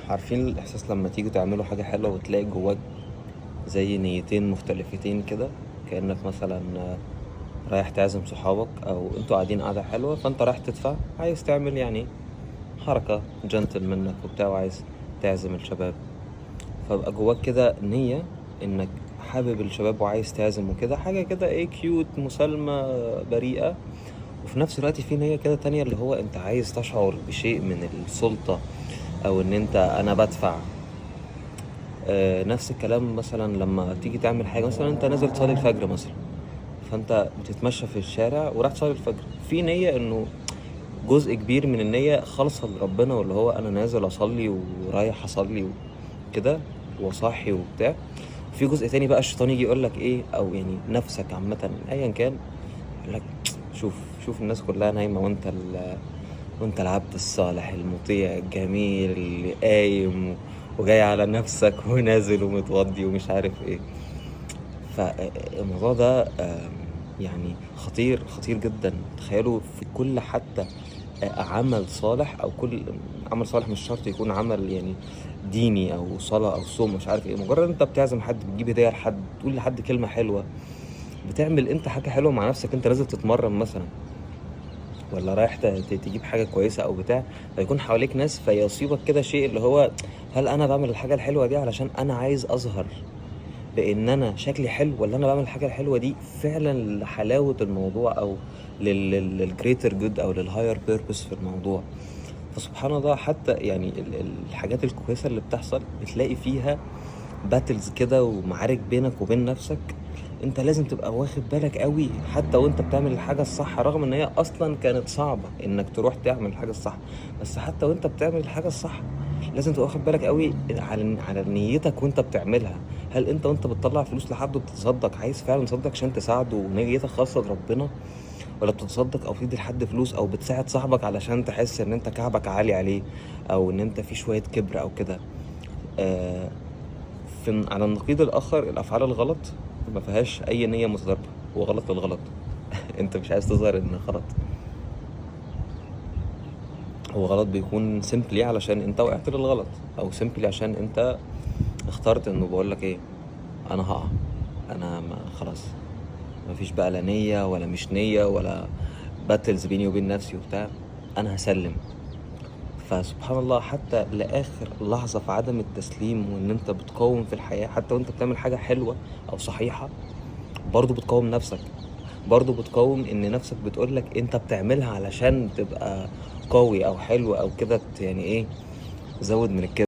عارفين الإحساس لما تيجوا تعملوا حاجة حلوة وتلاقي جواك زي نيتين مختلفتين كده؟ كأنك مثلا رايح تعزم صحابك أو انتوا قاعدين قاعدة حلوة، فانت رايح تدفع، عايز تعمل يعني حركة جنتل منك وبتاع، وعايز تعزم الشباب. فبقى جواك كده نية انك حابب الشباب وعايز تعزم وكده، حاجة كده ايه، كيوت، مسالمة، بريئة. وفي نفس الوقت في نية كده تانية اللي هو انت عايز تشعر بشيء من السلطة، او ان انت انا بدفع. نفس الكلام مثلا لما تيجي تعمل حاجة، مثلا انت نازل تصلي الفجر مثلا، فانت بتتمشى في الشارع وراح تصلي الفجر، في نية انه جزء كبير من النية خالصة لربنا، واللي هو انا نازل اصلي ورايح اصلي وكده وصاحي وبتاع. في جزء تاني بقى الشيطان يجي يقولك ايه، او يعني نفسك عامة ايا كان، يقولك شوف، شوف الناس كلها نايمة وانت العبد الصالح المطيع الجميل اللي قايم وجاي على نفسك ونازل ومتوضي ومش عارف ايه. فالموضوع ده يعني خطير، خطير جدا. تخيلوا في كل حتى عمل صالح، او كل عمل صالح مش شرط يكون عمل يعني ديني او صلاة او صوم مش عارف ايه، مجرد انت بتعزم حد، بتجيب هدية لحد، تقول لحد كلمة حلوة، بتعمل انت حاجة حلوة مع نفسك، انت نازل تتمرن مثلا، ولا رايح تجيب حاجة كويسة او بتاع، فيكون حواليك ناس فيصيبك كده شيء اللي هو هل انا بعمل الحاجة الحلوة دي علشان انا عايز اظهر بان انا شكلي حلو، ولا انا بعمل الحاجة الحلوة دي فعلا لحلاوة الموضوع، او للجريتر جود او للهاير بيربس في الموضوع. فسبحان الله، حتى يعني الحاجات الكويسة اللي بتحصل بتلاقي فيها باتلز كده ومعارك بينك وبين نفسك. انت لازم تبقى واخد بالك قوي حتى وانت بتعمل الحاجة الصح، رغم ان هي اصلا كانت صعبة انك تروح تعمل الحاجة الصح، بس حتى وانت بتعمل الحاجة الصح لازم تبقى واخد بالك قوي على نيتك وانت بتعملها. هل انت وانت بتطلع فلوس لحد وبتتصدق عايز فعلا تصدق عشان تساعده ونيتك خاصة لربنا، ولا بتتصدق او بتدي لحد فلوس او بتساعد صاحبك علشان تحس ان انت كعبك عالي عليه، او ان انت في شوية كبر او كده؟ آه على النقيض الاخر، الافعال الغلط ما فيهاش اي نية متضاربة، هو غلط للغلط. انت مش عايز تظهر ان غلط، هو غلط بيكون سيمبلي علشان انت وقعت للغلط، او سيمبلي عشان انت اخترت انه بقول لك ايه، انا هقع، انا ما خلاص، مفيش بقى لا نية ولا مش نية ولا باتلز بيني وبين نفسي وبتاع، انا هسلم. فسبحان الله، حتى لآخر لحظة في عدم التسليم وإن أنت بتقاوم في الحياة، حتى وأنت بتعمل حاجة حلوة أو صحيحة، برضو بتقاوم نفسك، برضو بتقاوم إن نفسك بتقولك أنت بتعملها علشان تبقى قوي أو حلو أو كده، يعني إيه، زود من الكده.